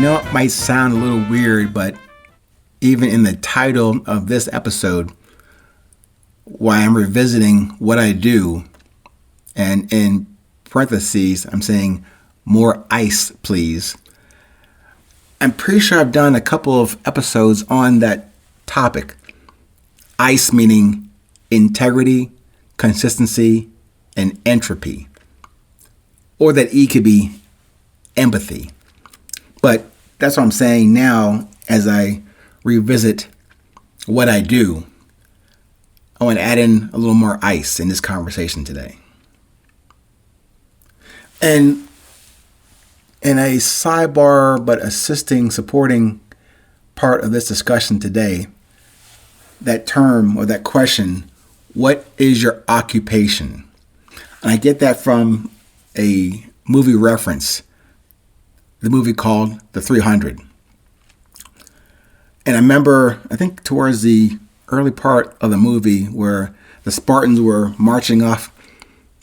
know it might sound a little weird, but even in the title of this episode, why I'm revisiting what I do, and in parentheses, I'm saying more ice, please. I'm pretty sure I've done a couple of episodes on that topic. Ice meaning integrity, consistency, and entropy. Or that E could be empathy. But that's what I'm saying now as I revisit what I do. I want to add in a little more ice in this conversation today. And in a sidebar but assisting, supporting part of this discussion today, that term or that question, what is your occupation? And I get that from a movie reference, the movie called The 300. And I remember, I think towards the early part of the movie where the Spartans were marching off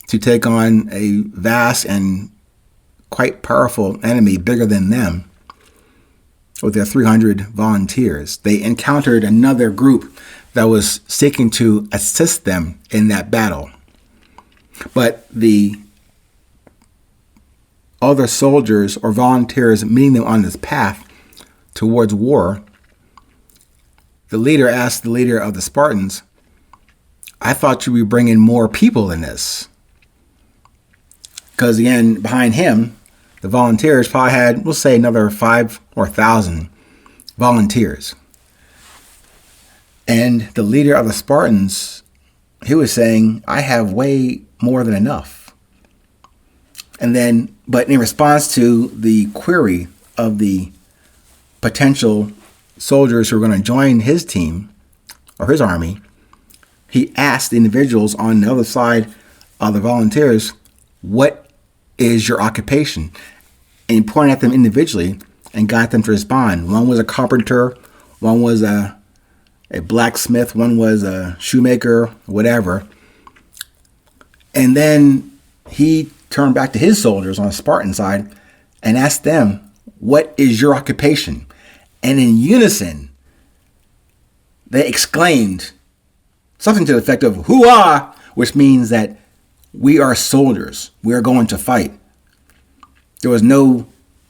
to take on a vast and quite powerful enemy bigger than them with their 300 volunteers. They encountered another group that was seeking to assist them in that battle. But the other soldiers or volunteers meeting them on this path towards war, the leader asked the leader of the Spartans, I thought you would bring in more people than this. Because again, behind him, the volunteers probably had, we'll say, another 5 or 1,000 volunteers. And the leader of the Spartans, he was saying, I have way more than enough. And then, but in response to the query of the potential soldiers who were going to join his team or his army, he asked the individuals on the other side of the volunteers, what is your occupation? And he pointed at them individually and got them to respond. One was a carpenter, one was a blacksmith, one was a shoemaker, whatever. And then he turned back to his soldiers on the Spartan side and asked them, what is your occupation? And in unison, they exclaimed something to the effect of "Hoo-ah!" which means that we are soldiers. We are going to fight. There was no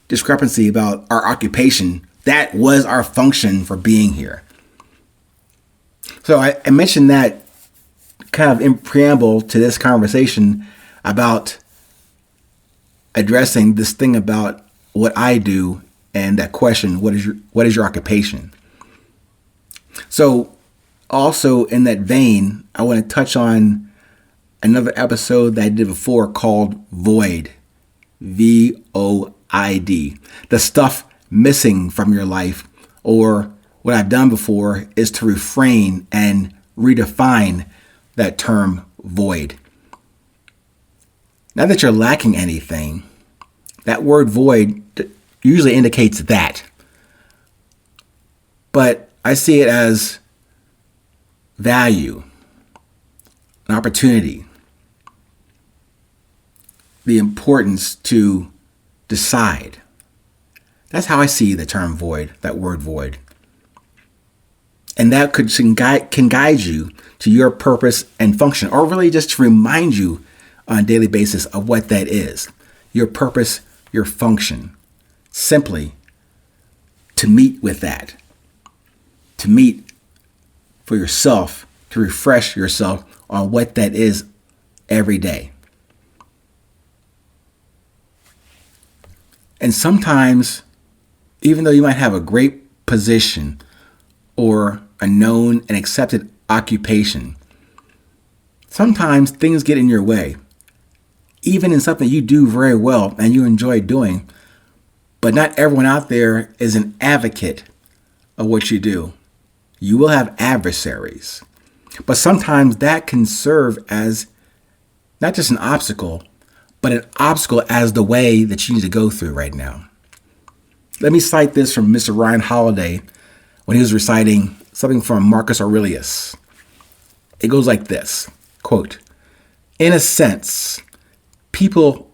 discrepancy about our occupation. That was our function for being here. So I mentioned that kind of in preamble to this conversation about addressing this thing about what I do and that question, what is your occupation? So also in that vein, I want to touch on another episode that I did before called Void, VOID, the stuff missing from your life. Or what I've done before is to refrain and redefine that term void. Not that you're lacking anything. That word void usually indicates that. But I see it as value, an opportunity, the importance to decide. That's how I see the term void, that word void. And that can guide you to your purpose and function, or really just to remind you on a daily basis of what that is. Your purpose, your function. Simply to meet with that. To meet for yourself, to refresh yourself on what that is every day. And sometimes, even though you might have a great position or a known and accepted occupation, sometimes things get in your way. Even in something you do very well and you enjoy doing, but not everyone out there is an advocate of what you do. You will have adversaries. But sometimes that can serve as not just an obstacle, but an obstacle as the way that you need to go through right now. Let me cite this from Mr. Ryan Holiday when he was reciting something from Marcus Aurelius. It goes like this, quote, in a sense, people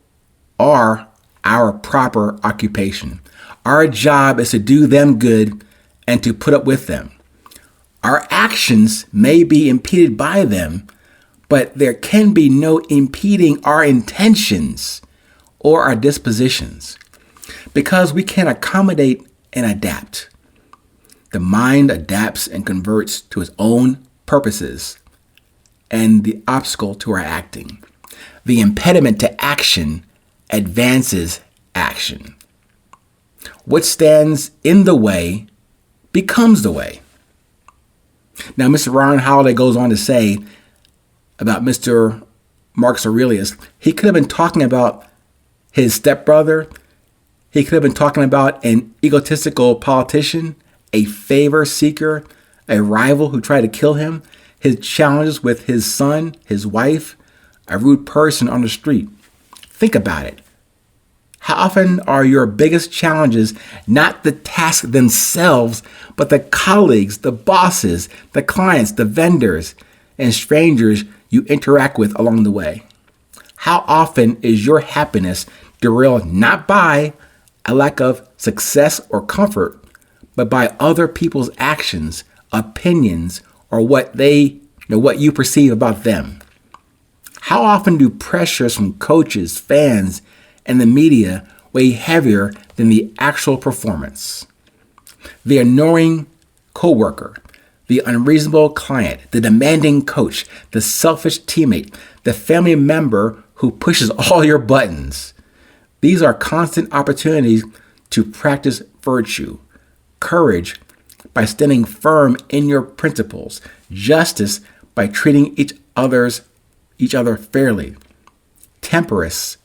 are our proper occupation. Our job is to do them good and to put up with them. Our actions may be impeded by them, but there can be no impeding our intentions or our dispositions, because we can accommodate and adapt. The mind adapts and converts to its own purposes and the obstacle to our acting. The impediment to action advances action. What stands in the way becomes the way. Now, Mr. Ryan Holiday goes on to say about Mr. Marcus Aurelius, he could have been talking about his stepbrother. He could have been talking about an egotistical politician, a favor seeker, a rival who tried to kill him, his challenges with his son, his wife, a rude person on the street. Think about it. How often are your biggest challenges not the tasks themselves, but the colleagues, the bosses, the clients, the vendors, and strangers you interact with along the way? How often is your happiness derailed not by a lack of success or comfort, but by other people's actions, opinions, or what you perceive about them? How often do pressures from coaches, fans, and the media weigh heavier than the actual performance? The annoying coworker, the unreasonable client, the demanding coach, the selfish teammate, the family member who pushes all your buttons. These are constant opportunities to practice virtue, courage by standing firm in your principles, justice by treating each other fairly, temperance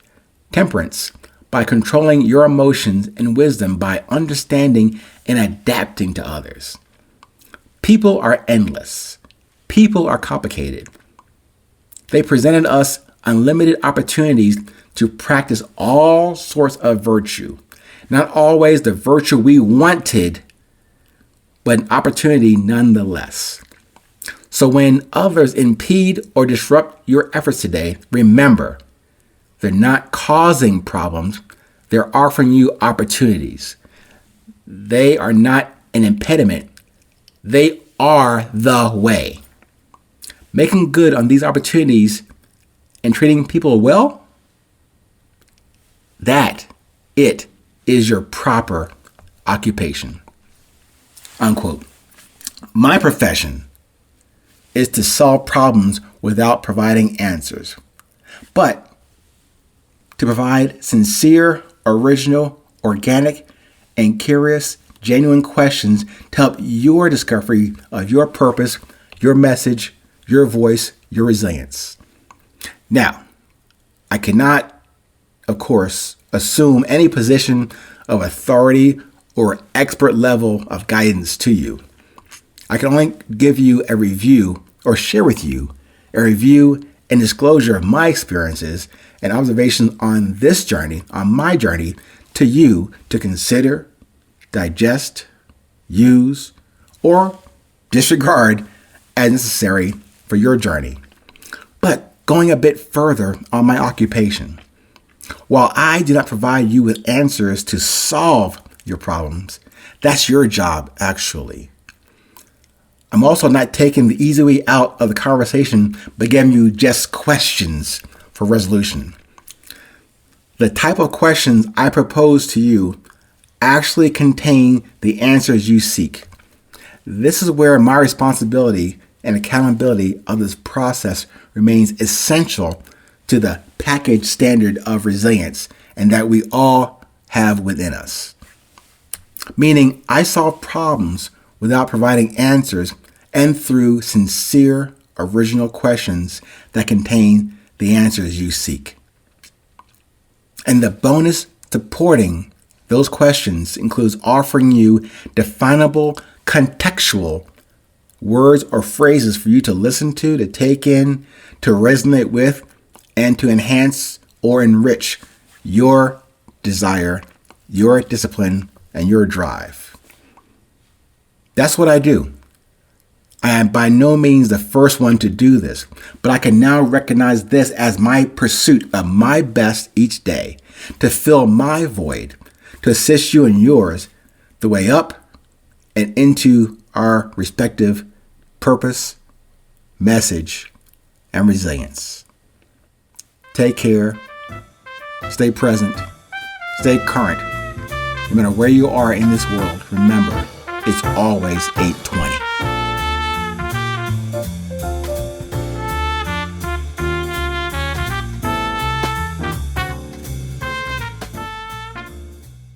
by controlling your emotions, and wisdom by understanding and adapting to others. People are endless. People are complicated. They presented us unlimited opportunities to practice all sorts of virtue. Not always the virtue we wanted, but an opportunity nonetheless. So when others impede or disrupt your efforts today, remember, they're not causing problems. They're offering you opportunities. They are not an impediment. They are the way. Making good on these opportunities and treating people well, it is your proper occupation. Unquote. My profession is to solve problems without providing answers, but to provide sincere, original, organic, and curious, genuine questions to help your discovery of your purpose, your message, your voice, your resilience. Now, I cannot, of course, assume any position of authority or expert level of guidance to you. I can only give you a review or share with you a review and disclosure of my experiences and observations on this journey, on my journey, to you to consider, digest, use, or disregard as necessary for your journey. But going a bit further on my occupation, while I do not provide you with answers to solve your problems, that's your job, actually. I'm also not taking the easy way out of the conversation by giving you just questions for resolution. The type of questions I propose to you actually contain the answers you seek. This is where my responsibility and accountability of this process remains essential to the package standard of resilience and that we all have within us. Meaning, I solve problems without providing answers and through sincere, original questions that contain the answers you seek. And the bonus supporting those questions includes offering you definable, contextual words or phrases for you to listen to take in, to resonate with, and to enhance or enrich your desire, your discipline, and your drive. That's what I do. I am by no means the first one to do this, but I can now recognize this as my pursuit of my best each day, to fill my void, to assist you in yours the way up and into our respective purpose, message, and resilience. Take care. Stay present. Stay current. No matter where you are in this world, remember, it's always 8:20.